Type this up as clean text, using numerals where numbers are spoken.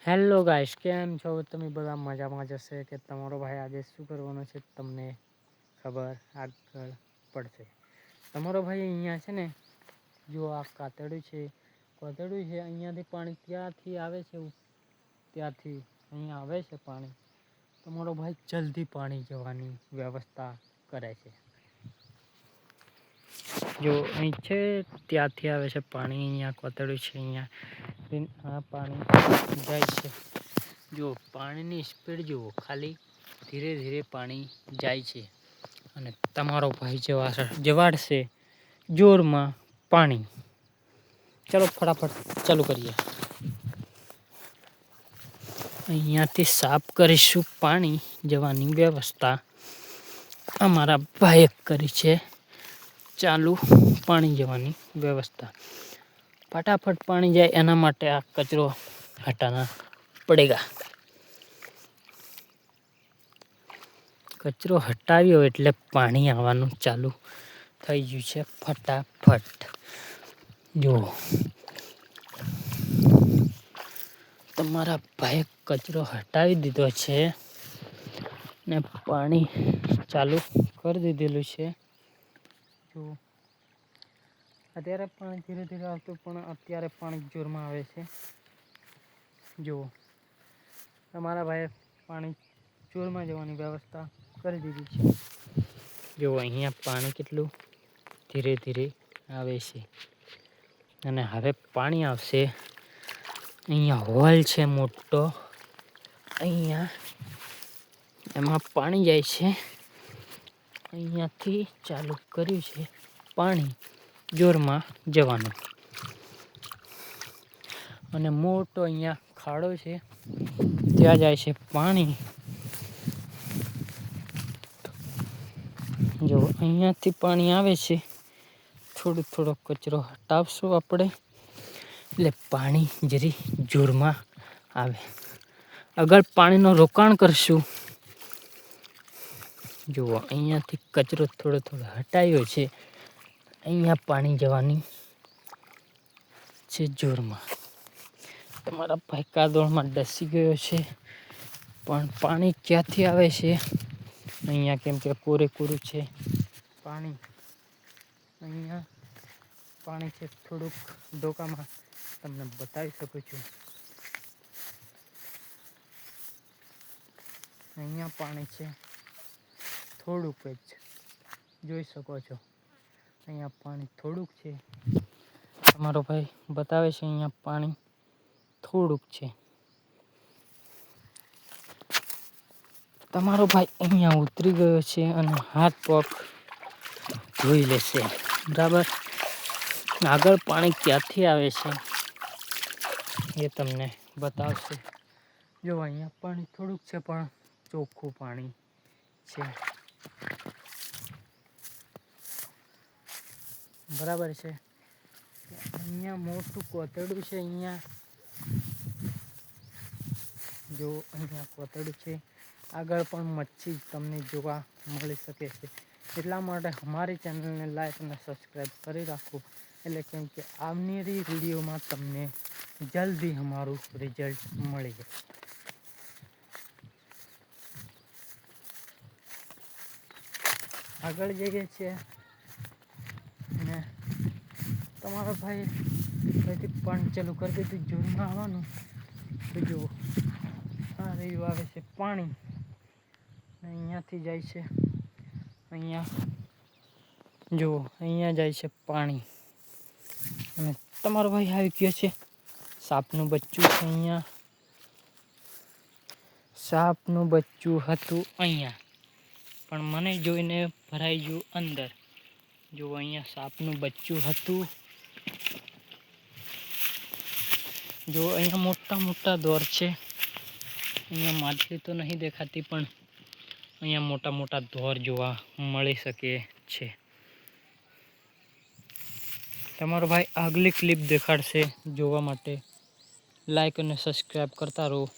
Hello guys, કેમ છો તમે? બધા મજામાં જશે કે તમારો ભાઈ આજે શું કરવાનો છે તમને ખબર આગળ પડશે. તમારો ભાઈ અહીંયા છે ને, જો આ કાતડું છે અહીંયાથી પાણી ત્યાંથી આવે છે, ત્યાંથી અહીંયા આવે છે પાણી. તમારો ભાઈ જલ્દી પાણી જવાની વ્યવસ્થા કરે છે. જો અહીં છે ત્યાંથી આવે છે પાણી, અહીંયા કોતડું છે, અહીંયા આ પાણી જાય છે. જો પાણીની સ્પીડ જુઓ, ખાલી ધીરે ધીરે પાણી જાય છે અને તમારો ભાઈ જવાડશે જોરમાં પાણી. ચલો ફટાફટ ચાલુ કરીએ. અહીંયાથી સાફ કરીશું પાણી જવાની વ્યવસ્થા. અમારા ભાઈએ કરી છે ચાલુ પાણી જવાની વ્યવસ્થા. ફટાફટ પાણી જાય એના માટે આ કચરો હટાના પડેગા. કચરો હટાવ્યો એટલે પાણી આવવાનું ચાલુ થઈ ગયું છે ફટાફટ. જો તમારા ભાઈએ કચરો હટાવી દીધો છે ને પાણી ચાલુ કરી દીધેલું છે. જો અત્યારે પાણી ધીરે ધીરે આવતું, પણ અત્યારે પાણી જોરમાં આવે છે. જો તમારા ભાઈએ પાણી જોરમાં જવાની વ્યવસ્થા કરી દીધી છે. જો અહીંયા પાણી કેટલું ધીરે ધીરે આવે છે અને હવે પાણી આવશે. અહીંયા હોલ છે મોટો, અહીંયા એમાં પાણી જાય છે. અહીંયાથી ચાલુ કર્યું છે પાણી જોરમાં જવાનું અને મોટો અહીંયા ખાડો છે, ત્યાં જાય છે પાણી. જો અહીંયાથી પાણી આવે છે, થોડો થોડો કચરો હટાવશું આપણે એટલે પાણી જરી જોરમાં આવે. અગર પાણીનો રોકાણ કરશું, જુઓ અહીંયાથી કચરો થોડો થોડો હટાવ્યો છે, અહીંયા પાણી જવાની છે જોરમાં. તમારા ભાઈ કાદવમાં ડસી ગયો છે, પણ પાણી ક્યાંથી આવે છે અહીંયા, કેમ કે કોરેકોરું છે પાણી. અહીંયા પાણી છે થોડુંક ડોકામાં, તમને બતાવી શકું છું. અહીંયા પાણી છે થોડુંક જ, જોઈ શકો છો. અહીંયા પાણી થોડુંક છે, તમારો ભાઈ બતાવે છે અહીંયા પાણી થોડુંક છે. તમારો ભાઈ અહીંયા ઉતરી ગયો છે અને હાથ પગ ધોઈ લેશે, બરાબર. આગળ પાણી ક્યાંથી આવે છે એ તમને બતાવશે. જો અહીંયા પાણી થોડુંક છે, પણ ચોખ્ખું પાણી છે, બરાબર છે. અહીંયા મોટું કોતરડું છે, અહીંયા જો અહીંયા કોતરડું છે. આગળ પણ મચ્છી તમને જોવા મળી શકે છે. એટલા માટે અમારી ચેનલને લાઈક અને સબસ્ક્રાઈબ કરી રાખો, એટલે કેમ કે આવનારી વિડીયોમાં તમને જલ્દી અમારું રિઝલ્ટ મળી જાય. આગળ જઈએ છીએ અને તમારા ભાઈ અહીંથી પાણી ચાલુ કરી દીધું જોરમાં આવવાનું. તો જો આ રહ્યું આવે છે પાણી, અહીંયાથી જાય છે, અહીંયા જો અહીંયા જાય છે પાણી અને તમારો ભાઈ આવી ગયો છે. સાપનું બચ્ચું છે અહીંયા, સાપનું બચ્ચું હતું અહીંયા, પણ મને જોઈને ભરાઈ ગયું અંદર. જો અહીંયા સાપનું બચ્ચું હતું. જો અહીંયા મોટા મોટા દોર છે. અહીંયા માછલી તો નહીં દેખાતી, પણ અહીંયા મોટા મોટા ધોર જોવા મળી શકે છે. તમારો ભાઈ આગલી ક્લિપ દેખાડશે, જોવા માટે લાઈક અને સબસ્ક્રાઈબ કરતા રહો.